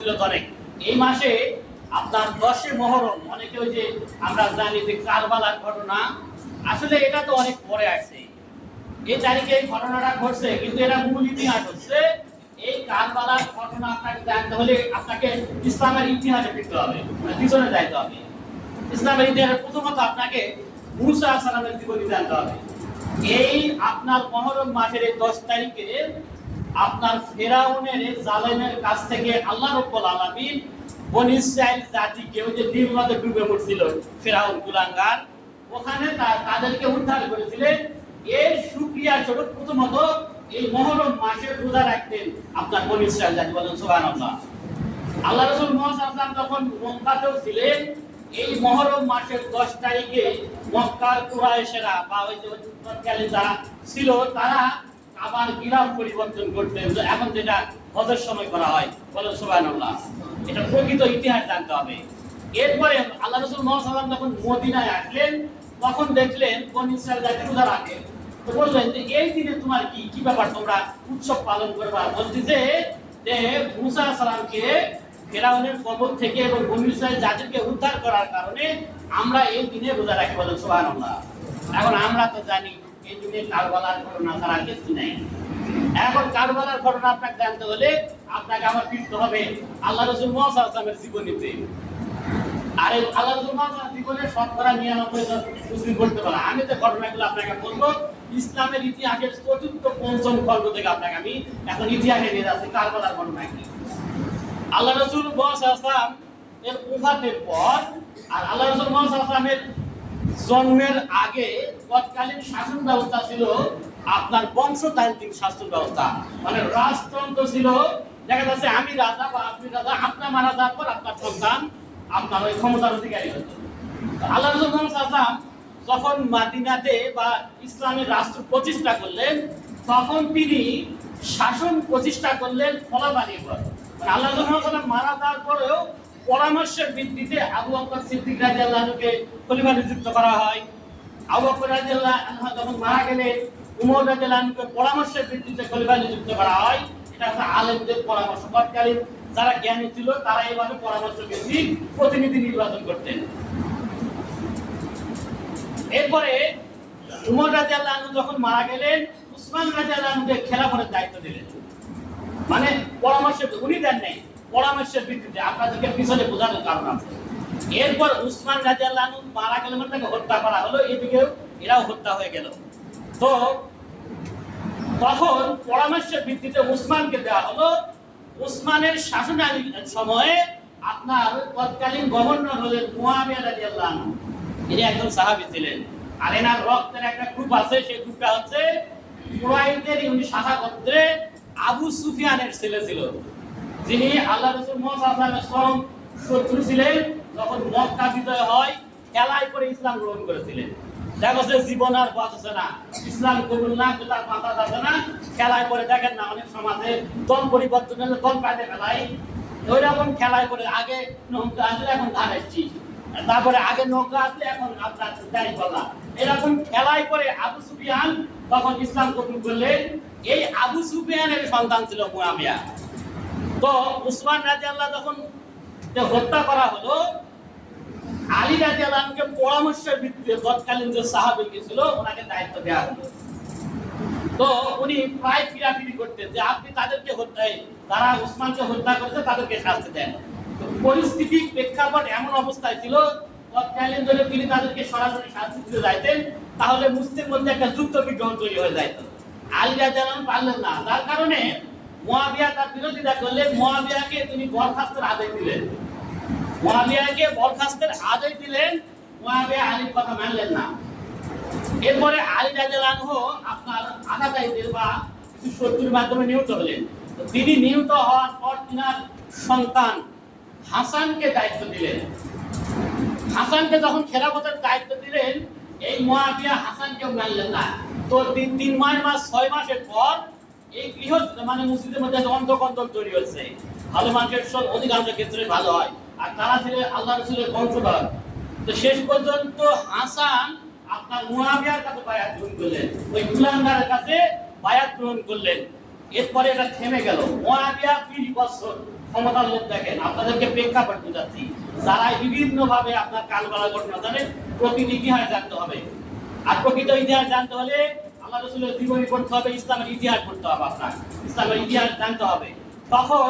অনেক এই মাসে আপনার 10 মুহররম অনেকে ওই যে আমরা জানি যে কারবালার ঘটনা আসলে এটা তো অনেক পরে আসছে। এই তারিখে এই ঘটনাটা ঘটছে কিন্তু এটা মূল ইতিহাস হচ্ছে এই কারবালার ঘটনা। আপনাকে জানতে হলে আপনাকে ইসলামের ইতিহাসে ফিরতে হবে, পিছনে যাইতে হবে। ইসলামের ইতিহাসে প্রথমত আপনাকে মুসা আলাইহিস সালামের জীবনী জানতে হবে। এই আপনার মুহররম মাসের এই 10 তারিখে আপনার ফেরাউনের জালেমের কাছ থেকে আল্লাহ রাব্বুল আলামিন বনী ইসরাইল জাতিকে ওই যে নীল নদে ডুবে মরছিল ফেরাউন কুলাঙ্গার, ওখানে তাদেরকে উদ্ধার করেছিলেন। এর শুকরিয়া স্বরূপ প্রথমত এই মুহররম মাসে রোজা রাখতেন আপনার বনী ইসরাইল জাতি। বলেন সুবহানাল্লাহ। আল্লাহ রাসূল মুহাম্মদ সাল্লাল্লাহু আলাইহি ওয়াসাল্লাম যখন মক্কাতেও ছিলেন এই মুহররম মাসের 10 তারিখে মক্কার কুরাইশেরা বা ওই যে তৎকালীন যারা ছিল তারা আবার গিরাম পরিবর্তন করতেন, এখন যেটা হজের সময় করা হয়। বলেন সুবহানাল্লাহ। এটা প্রকৃত ইতিহাস জানতে হবে। এরপরে আল্লাহ রাসূল মুহাম্মদ সাল্লাল্লাহু আলাইহি ওয়াসাল্লাম যখন মদিনায় আসলেন তখন দেখলেন বনী ইসরাইল জাতি রোজা রাখে। তো বললেন যে এই দিনে তোমার কি ব্যাপার, তোমরা উৎসব পালন করবা? বলতেছে যে মুসা আলাইহিস সালামকে ফেরাউনের কবর থেকে এবং বনী ইসরাইল জাতিকে উদ্ধার করার কারণে আমরা এই দিনে রোজা রাখি। বলেন সুবহানাল্লাহ। এখন আমরা তো জানি এই দিনে কারবালার ঘটনা ছাড়া কিছু নাই। এখন কারবালার ঘটনা আপনাকে জানতে হলে আপনাকে আমার ফিরতে হবে আল্লাহ রাসূল মুহাম্মদ সাল্লাল্লাহু আলাইহি ওয়াসাল্লামের জীবনীতে। আর এই আল্লাহ রাসূল মুহাম্মদ সাল্লাল্লাহু আলাইহি ওয়াসাল্লামের জীবনের শতকরা 99 মুসলিম করতে পারে। আমি যে ঘটনাগুলো আপনাকে বলবো ইসলামের ইতিহাসের চতুর্থ পঞ্চম খণ্ড থেকে আপনাকে আমি এখন ইতিহাসে নিয়ে যাচ্ছি কারবালার ঘটনা কি। আল্লাহ রাসূল মুহাম্মদ সাল্লাল্লাহু আলাইহি ওয়াসাল্লাম এর ওফাতের পর আর আল্লাহ রাসূল মুহাম্মদ সাল্লাল্লাহু আলাইহি ওয়াসাল্লামের জন্মের আগে তৎকালীন শাসন ব্যবস্থা ছিল আপনার বংশতান্ত্রিক শাসন ব্যবস্থা, মানে রাজতন্ত্র ছিল। দেখা যাচ্ছে আমি রাজা বা আপনি রাজা, আপনার মারা যাওয়ার পর আপনার সন্তান আপনার ওই ক্ষমতার অধিকারী হতো। আল্লাহ রাসূল মুহাম্মদ সাল্লাল্লাহু আলাইহি ওয়াসাল্লাম যখন মদিনাতে বা ইসলামের রাষ্ট্র প্রতিষ্ঠা করলেন তখন তিনি শাসন প্রতিষ্ঠা করলেন খোলাফানির উপর। আল্লাহ রাসূল মুহাম্মদ সাল্লাল্লাহু আলাইহি ওয়াসাল্লাম মারা যাওয়ার পরেও পরামর্শের ভিত্তিতে আবু বকর সিদ্দিক রাদিয়াল্লাহু আনহুকে খলিফা নিযুক্ত করা হয়। আবু বকর রাদিয়াল্লাহু আনহু যখন মারা গেলেন উমর রাদিয়াল্লাহু আনহুকে পরামর্শের ভিত্তিতে খলিফা নিযুক্ত করা হয়। এটা হচ্ছে আলেমদের পরামর্শ। তৎকালীন যারা জ্ঞানী ছিল তারা এইভাবে পরামর্শ ভিত্তিক প্রতিনিধি নির্বাচন করতেন। এরপরে উমর রাদিয়াল্লাহু আনহু যখন মারা গেলেন উসমান রাদিয়াল্লাহু আনহুকে খেলাফতের দায়িত্ব দিলেন। মানে পরামর্শ উনি দেন নাই, পরামর্শের ভিত্তিতে। আপনাদেরকে পিছনে বোঝানোর কারণ আছে। এরপর উসমান রাদিয়াল্লাহু আনহু মারা গেলেন, মানে তাকে হত্যা করা হলো, এদিকেও এরাও হত্যা হয়ে গেল। তো তখন পরামর্শের ভিত্তিতে উসমানকে দেওয়া হলো। উসমানের শাসনামলের সময়ে আপনার তৎকালীন গভর্নর হলেন মুয়াবিয়া রাদিয়াল্লাহু আনহু। ইনি একজন সাহাবী ছিলেন। আর এনার রক্তের একটা গ্রুপ আছে, সেই গ্রুপটা হচ্ছে কুরাইশদের উনি শাখা গোত্রে আবু সুফিয়ানের ছেলে ছিল, যিনি আল্লাহ রাসূল মুহাম্মদ সাল্লাল্লাহু আলাইহি ওয়াসাল্লাম শত্রু ছিলেন। যখন মক্কা বিজয় হয় খেলায় করে ইসলাম গ্রহণ করেছিলেন। দেখো যে জীবন আর বাঁচছে না, ইসলাম কবুল না করে তার মাথা যাচ্ছে না, খেলায় করে দেখেন না অনেক সমাজে দল পরিবর্তন হলে দল পাল্টে ফেলায়। ওই রকম খেলায় করে আগে নৌকা আসলে এখন ধান এসছি, তারপরে আগে নৌকা আসলে এখন আপনার দাঁড়ি পাল্লা, এরকম খেলায় করে আবু সুফিয়ান তখন ইসলাম কবুল করলেন। এই আবু সুফিয়ানের সন্তান ছিল মুয়াবিয়া। তো উসমান রাদিয়াল্লাহু যখন হত্যা করা হলো আলী রাদিয়াল্লাহু আনহুকে পরামর্শের ভিত্তিতে তৎকালীন যে সাহাবী ছিল ওনাকে দায়িত্ব দেওয়া হলো। তো উনি প্রায় ফিরাফিরি করতেন যে আপনি তাদেরকে হত্যায়, যারা উসমানকে হত্যা করেছে তাদেরকে শাস্তি দেন। তো পরিস্থিতির প্রেক্ষাপট এমন অবস্থায় ছিল তৎকালীন যদি তিনি তাদেরকে সরাসরি শাস্তি দিতে যাইতেন তাহলে মুসলিমদের মধ্যে একটা যুদ্ধ বিগ্রহ তৈরি হয়ে যেত। আলী রাদিয়াল্লাহু আনহু পারলেন না, তার কারণে মুয়াবিয়া তার বিরোধিতা করলে মুয়াবিয়াকে তিনি বরখাস্তের আদেশ দিলেন। মুয়াবিয়াকে বরখাস্তের আদেশ দিলেন, মুয়াবিয়া আলীর কথা মানলেন না। এরপরে আলী রাদিয়াল্লাহু আনহু আপনার আঘাতাইদের বা কিছু শত্রুর মাধ্যমে নিহত হলেন। তো তিনি নিহত হওয়ার পর তিনার সন্তান হাসানকে দায়িত্ব দিলেন। হাসানকে যখন খেলাফতের দায়িত্ব দিলেন এই মুয়াবিয়া হাসানকেও মানলেন না। তো 3 মাস 6 মাসের পর এই গৃহ মানে মসজিদের মধ্যে অন্তকন্তর তৈরি হচ্ছে। ভালো মানুষের সব অধিকাংশ ক্ষেত্রে ভালো হয়, আর তারা ছিল আল্লাহ রাসূলের বংশধর। তো শেষ পর্যন্ত হাসান আপনার মুয়াবিয়ার কাছে বায়াত গ্রহণ করলেন, ওই কুলাঙ্গারের কাছে বায়াত গ্রহণ করলেন। এরপরে এটা থেমে গেল। মুয়াবিয়া 20 বছর ক্ষমতার লোক দেখেন, আপনাদেরকে প্রেক্ষাপট বোঝাচ্ছি। যারা বিভিন্ন ভাবে আপনার কালবালা ঘটনা জানেন, প্রকৃত ইতিহাস জানতে হবে। আর প্রকৃত ইতিহাস জানতে হলে আল্লাহ রাসূলের জীবনী পড়তে হবে, ইসলামের ইতিহাস পড়তে হবে, আপনার ইসলামের ইতিহাস জানতে হবে। তখন